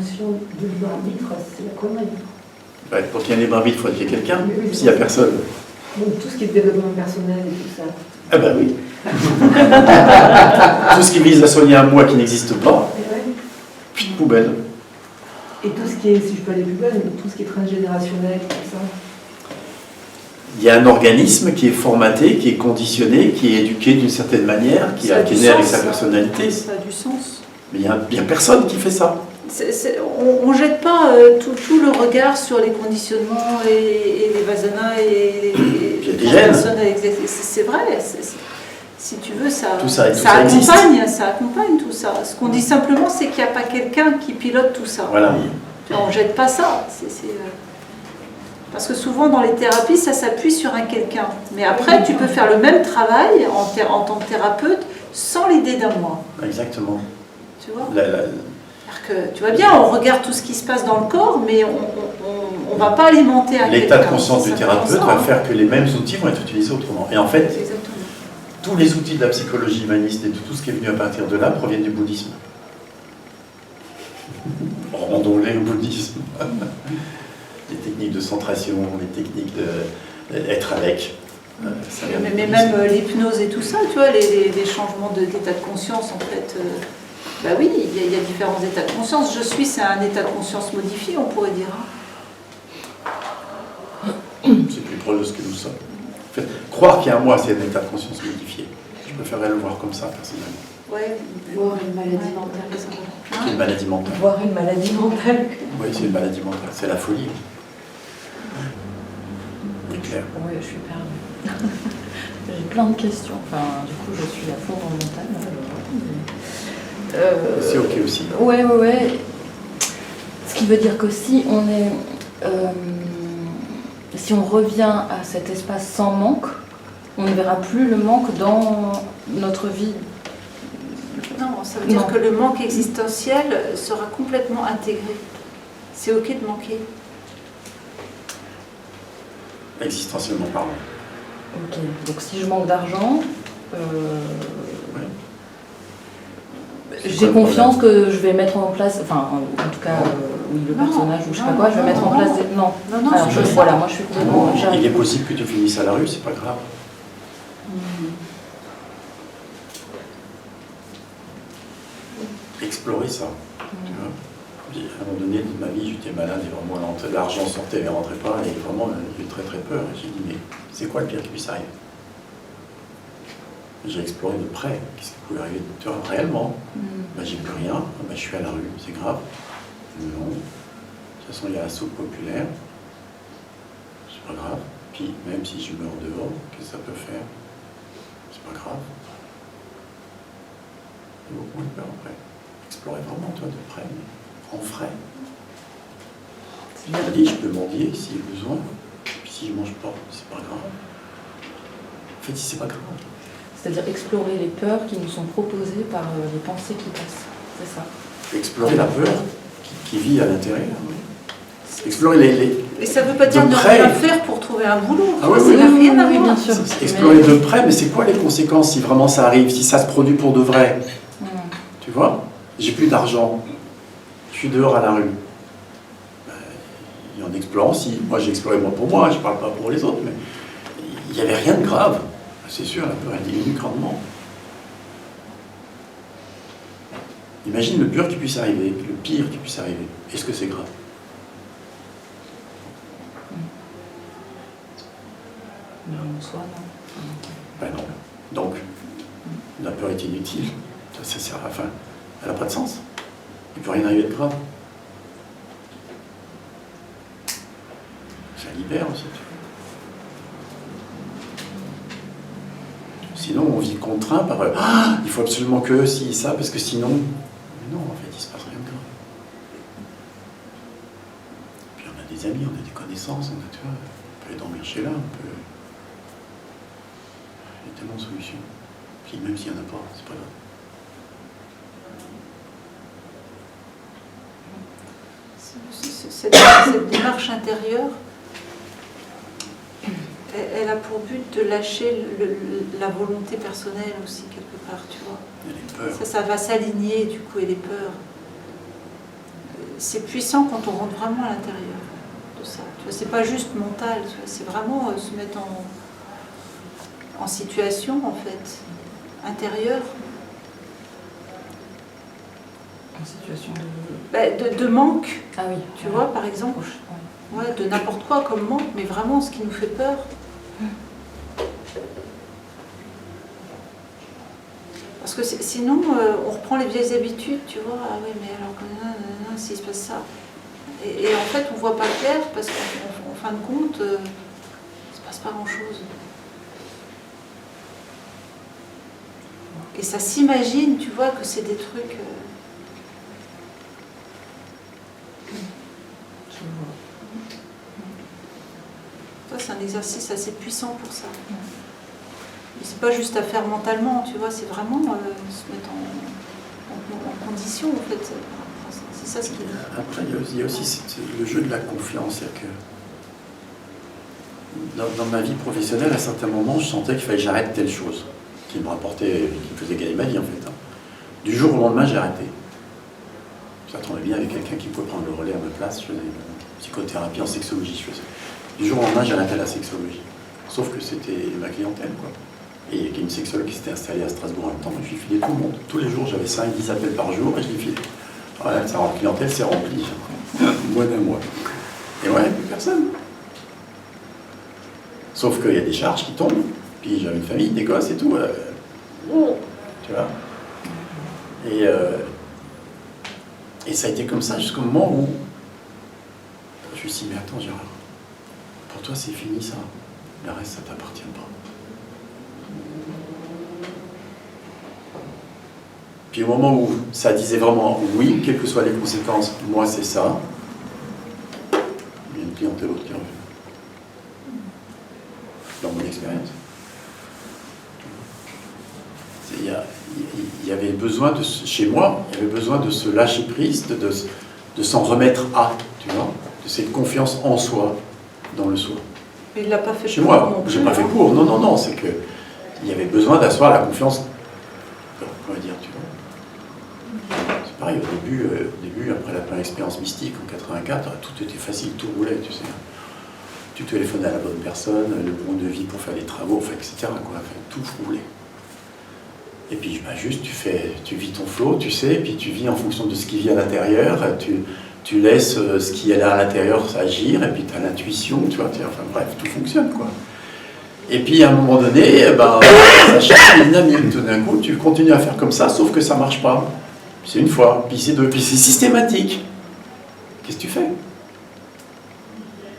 notion de libre arbitre, c'est la connerie. Ouais, pour qu'il y ait un libre arbitre, il faut qu'il y ait quelqu'un. Oui, S'il n'y a personne. Donc tout ce qui est développement personnel et tout ça. Ah ben oui. Tout ce qui vise à soigner un moi qui n'existe pas, puis poubelle. Et tout ce qui est, si je peux aller plus loin, tout ce qui est transgénérationnel, tout ça. Il y a un organisme qui est formaté, qui est conditionné, qui est éduqué d'une certaine manière, qui est né avec sa personnalité. Ça a du sens. Mais il n'y a personne qui fait ça. On ne jette pas tout le regard sur les conditionnements et les vasanas et les personnes. C'est vrai. Si tu veux, ça accompagne tout ça. Ce qu'on dit simplement, c'est qu'il n'y a pas quelqu'un qui pilote tout ça. Voilà. On ne jette pas ça. Parce que souvent, dans les thérapies, ça s'appuie sur un quelqu'un. Mais après, tu peux faire le même travail en tant que thérapeute sans l'idée d'un moi. Exactement. Tu vois que, tu vois bien, on regarde tout ce qui se passe dans le corps, mais on ne va pas alimenter un l'état de conscience du thérapeute va faire que les mêmes outils vont être utilisés autrement. Et en fait, tous les outils de la psychologie humaniste et tout ce qui est venu à partir de là proviennent du bouddhisme. Rendons-les au bouddhisme. Les techniques de centration, les techniques d'être avec. Mais même l'hypnose et tout ça, tu vois, les changements d'état de conscience, en fait... bah oui, il y a différents états de conscience. C'est un état de conscience modifié, on pourrait dire. C'est plus proche de ce que nous sommes. En fait, croire qu'il y a un moi, c'est un état de conscience modifié. Je préférerais le voir comme ça, personnellement. Ouais. Voir une maladie mentale. C'est une maladie mentale. Voir une maladie mentale. Oui, c'est une maladie mentale. C'est la folie. C'est clair. Oui, je suis perdue. J'ai plein de questions. Enfin, du coup, je suis à fond dans le mental. C'est ok aussi. Ouais. Ce qui veut dire que si on est, si on revient à cet espace sans manque, on ne verra plus le manque dans notre vie. Non, ça veut dire que le manque existentiel sera complètement intégré. C'est ok de manquer. Existentiellement parlant. Ok. Donc si je manque d'argent. J'ai confiance que je vais mettre en place, enfin en tout cas, oui, le personnage ou je sais pas quoi, je vais mettre en place des... Non, alors voilà, moi je suis complètement... Il est possible que tu finisses à la rue, c'est pas grave. Explorer ça. Tu vois. Puis, à un moment donné de ma vie, j'étais malade et vraiment l'argent sortait et ne rentrait pas et vraiment j'ai eu très très peur. Et j'ai dit mais c'est quoi le pire qui puisse arriver? J'ai exploré de près, qu'est-ce qui pouvait arriver de toi réellement. Ben, j'ai plus rien, ben, je suis à la rue, c'est grave. Non. De toute façon, il y a la soupe populaire. C'est pas grave. Puis, même si je meurs dehors, qu'est-ce que ça peut faire? C'est pas grave. J'ai beaucoup moins de peur après. Explorer vraiment, toi, de près, mais en frais. Je dis, je peux mendier s'il y a besoin. Puis si je mange pas, c'est pas grave. En fait, si c'est pas grave. C'est-à-dire explorer les peurs qui nous sont proposées par les pensées qui passent, c'est ça. Explorer la peur qui vit à l'intérieur. Explorer les... Et ça ne veut pas dire ne rien faire pour trouver un boulot. Ah oui, ça n'a rien à voir. Bien sûr. Explorer de près, mais c'est quoi les conséquences si vraiment ça arrive, si ça se produit pour de vrai? Tu vois? J'ai plus d'argent. Je suis dehors à la rue. Et en explorant, si moi j'ai exploré moi pour moi, je ne parle pas pour les autres, mais il n'y avait rien de grave. C'est sûr, la peur elle diminue grandement. Imagine le pire qui puisse arriver, le pire qui puisse arriver. Est-ce que c'est grave? En soi, non. Ben non. Donc, la peur est inutile. Ça sert à la fin. Elle n'a pas de sens. Il ne peut rien arriver de grave. Ça libère aussi. Sinon, on vit contraint par il faut absolument que si ça, parce que sinon. Mais non, en fait, il ne se passe rien de grave. Puis on a des amis, on a des connaissances, on peut aller dormir chez là, il y a tellement de solutions. Puis même s'il n'y en a pas, c'est pas grave. Cette démarche intérieure, elle a pour but de lâcher la volonté personnelle aussi, quelque part, tu vois. Il y a les peurs. Ça va s'aligner, du coup, et les peurs. c'est puissant quand on rentre vraiment à l'intérieur de ça. C'est pas juste mental, c'est vraiment se mettre en situation, en fait, intérieure. En situation de... De manque, ah oui, tu vois, par exemple. Ouais, de n'importe quoi comme manque, mais vraiment ce qui nous fait peur. Parce que sinon, on reprend les vieilles habitudes, tu vois. Ah oui, mais alors, s'il se passe ça. Et en fait, on ne voit pas clair parce qu'en fin de compte, il ne se passe pas grand-chose. Et ça s'imagine, tu vois, que c'est des trucs... C'est un exercice assez puissant pour ça. Et c'est pas juste à faire mentalement, tu vois, c'est vraiment se mettre en condition, en fait. C'est ça ce qui... Après, il y a aussi le jeu de la confiance. C'est-à-dire que dans ma vie professionnelle, à certains moments, je sentais qu'il fallait que j'arrête telle chose qui me rapportait, qui me faisait gagner ma vie, en fait. Du jour au lendemain, j'ai arrêté. Ça tombait bien avec quelqu'un qui pouvait prendre le relais à ma place. Je faisais une psychothérapie en sexologie, je faisais. Du jour au lendemain, j'ai arrêté la sexologie. Sauf que c'était ma clientèle, quoi. Et il y a une sexologue qui s'était installée à Strasbourg en même temps, et je lui filais tout le monde. Tous les jours, j'avais 5-10 appels par jour, et je lui filais. Voilà, sa clientèle s'est remplie. Mois d'un mois. Et ouais, plus personne. Sauf qu'il y a des charges qui tombent, puis j'avais une famille, des gosses et tout. Tu vois. Et ça a été comme ça jusqu'au moment où je me suis dit, mais attends, Gérard, pour toi c'est fini ça, le reste ça t'appartient pas. Puis au moment où ça disait vraiment oui, quelles que soient les conséquences, moi c'est ça, il y a une clientèle autre qui est revenue. Dans mon expérience. Il y avait besoin chez moi, il y avait besoin de se lâcher prise, de s'en remettre à, tu vois, de cette confiance en soi, dans le soi. Mais il l'a pas fait chez pour moi, j'ai pas fait pour, non, c'est que il y avait besoin d'asseoir la confiance, comment dire, tu vois. C'est pareil, au début, après la première expérience mystique en 84, tout était facile, tout roulait, tu sais. Tu téléphonais à la bonne personne, le bon devis pour faire les travaux, enfin, etc. Quoi, enfin, tout roulait. Et puis bah, juste tu vis ton flow, tu sais, et puis tu vis en fonction de ce qui vit à l'intérieur, tu laisses ce qui est là à l'intérieur agir, et puis tu as l'intuition, tu vois, enfin bref, tout fonctionne, quoi. Et puis à un moment donné, ça change la dynamique, tout d'un coup, tu continues à faire comme ça, sauf que ça marche pas. C'est une fois, puis c'est deux, puis c'est systématique. Qu'est-ce que tu fais?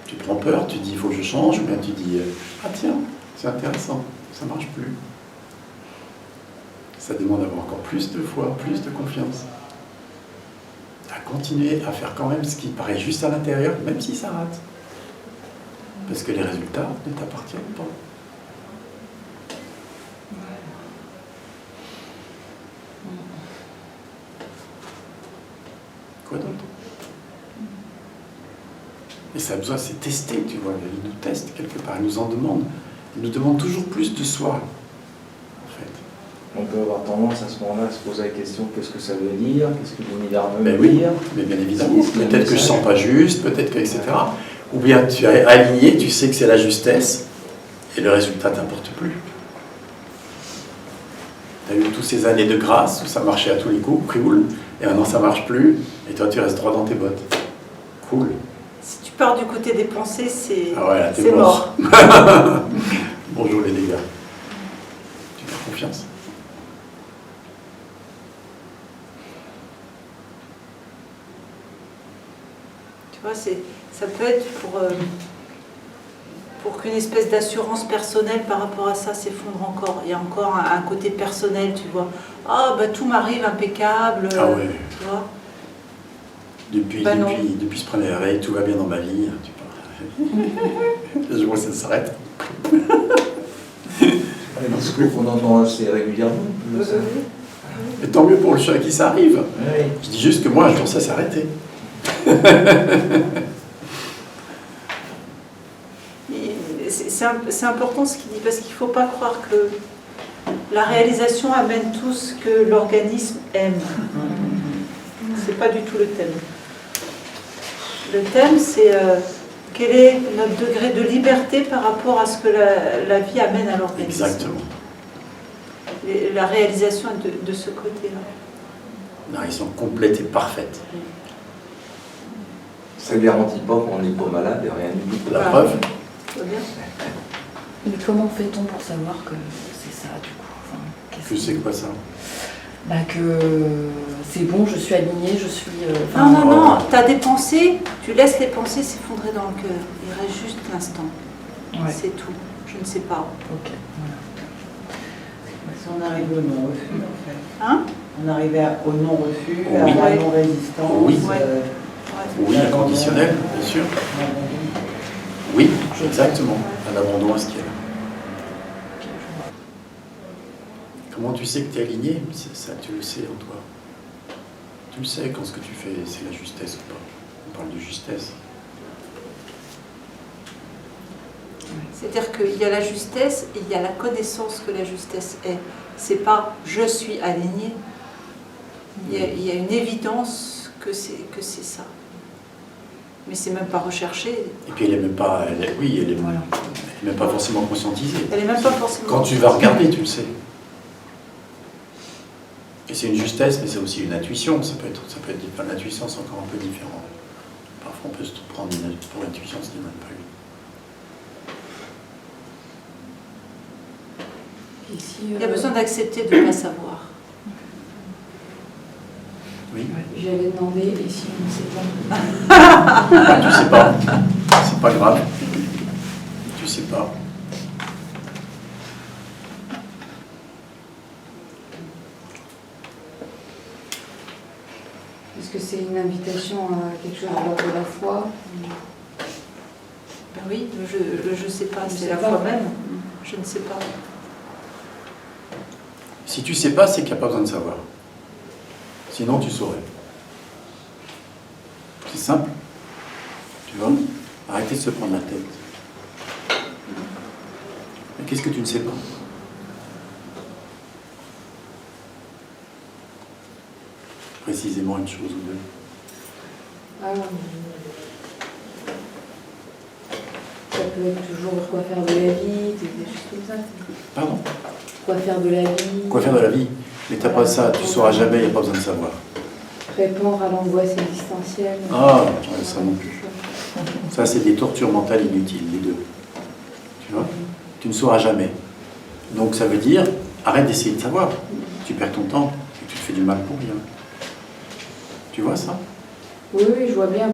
Tu prends peur, tu dis il faut que je change, ou bien tu dis ah tiens, c'est intéressant, ça marche plus. Ça demande d'avoir encore plus de foi, plus de confiance. À continuer à faire quand même ce qui paraît juste à l'intérieur, même si ça rate. Parce que les résultats ne t'appartiennent pas. Quoi d'autre? Et ça a besoin, c'est tester, tu vois. Il nous teste quelque part, il nous en demande. Il nous demande toujours plus de soi. On peut avoir tendance à ce moment-là à se poser la question qu'est-ce que ça veut dire, qu'est-ce que l'univers veut dire. Oui, mais bien évidemment. Peut-être que je ne sens pas juste, peut-être que, etc. Ou bien tu es aligné, tu sais que c'est la justesse, et le résultat ne t'importe plus. Tu as eu toutes ces années de grâce où ça marchait à tous les coups, cool, et maintenant ça ne marche plus, et toi tu restes droit dans tes bottes. Cool. Si tu pars du côté des pensées, c'est mort. Bonjour les dégâts. Tu fais confiance. Tu vois, ça peut être pour qu'une espèce d'assurance personnelle par rapport à ça s'effondre encore. Il y a encore un côté personnel, tu vois. Ah, bah tout m'arrive impeccable. Ah ouais. Tu vois. Depuis ce premier réveil, tout va bien dans ma vie. Tu parles. Je vois que ça s'arrête. Un discours qu'on entend assez régulièrement. Et tant mieux pour le chat qui ça arrive. Oui. Je dis juste que moi, un jour, ça s'est arrêté. C'est important ce qu'il dit, parce qu'il ne faut pas croire que la réalisation amène tout ce que l'organisme aime. C'est pas du tout le thème. Le thème, c'est quel est notre degré de liberté par rapport à ce que la vie amène à l'organisme. Exactement. La réalisation de ce côté-là. La réalisation complète et parfaite. Ça ne garantit pas qu'on n'est pas malade et rien du tout. La preuve. Très bien. Mais comment fait-on pour savoir que c'est ça, du coup? Enfin, Tu sais quoi ça? Bah que c'est bon, je suis alignée, je suis... Non, tu as des pensées, tu laisses les pensées s'effondrer dans le cœur. Il reste juste l'instant. Ouais. C'est tout. Je ne sais pas. Ok, voilà. On arrive au non-refus, en fait. Hein? On arrivait au non-refus, Oui. à la Ouais. non-résistance. Oui. Ouais. Oui, inconditionnel, bien sûr. Oui, exactement. Un abandon à ce qu'il y a. Comment tu sais que tu es aligné? Ça, tu le sais en toi. Tu le sais quand ce que tu fais, c'est la justesse ou pas. On parle de justesse. C'est-à-dire qu'il y a la justesse et il y a la connaissance que la justesse est. C'est pas je suis aligné. Il y a une évidence que c'est ça. Mais c'est même pas recherché. Et puis elle n'est même pas, elle est Voilà. même pas forcément conscientisée. Elle est même pas forcément. Quand tu vas regarder, tu le sais. Et c'est une justesse, mais c'est aussi une intuition. Ça peut être l'intuition, c'est encore un peu différent. Parfois, on peut se prendre pour intuition, ce n'est même pas une. Ici, Il y a besoin d'accepter de ne pas savoir. Oui. J'allais demander, et si on ne sait pas? Tu sais pas. C'est pas grave. Tu sais pas. Est-ce que c'est une invitation à quelque chose de l'ordre de la foi? Ben oui, je sais pas, Je c'est sais la pas. foi même. Je ne sais pas. Si tu sais pas, c'est qu'il n'y a pas besoin de savoir. Sinon, tu saurais. C'est simple. Tu vois? Arrêtez de se prendre la tête. Mais qu'est-ce que tu ne sais pas? Précisément une chose ou deux. Ah, ça peut être toujours quoi faire de la vie, des choses comme ça. Pardon? Quoi faire de la vie. Quoi faire de la vie? Mais t'as pas ça, tu sauras jamais, il n'y a pas besoin de savoir. Répondre à l'angoisse existentielle. Ah, ouais, ça non plus. Ça, c'est des tortures mentales inutiles, les deux. Tu vois? Tu ne sauras jamais. Donc ça veut dire, arrête d'essayer de savoir. Tu perds ton temps et tu te fais du mal pour rien. Tu vois ça? Oui, oui, je vois bien.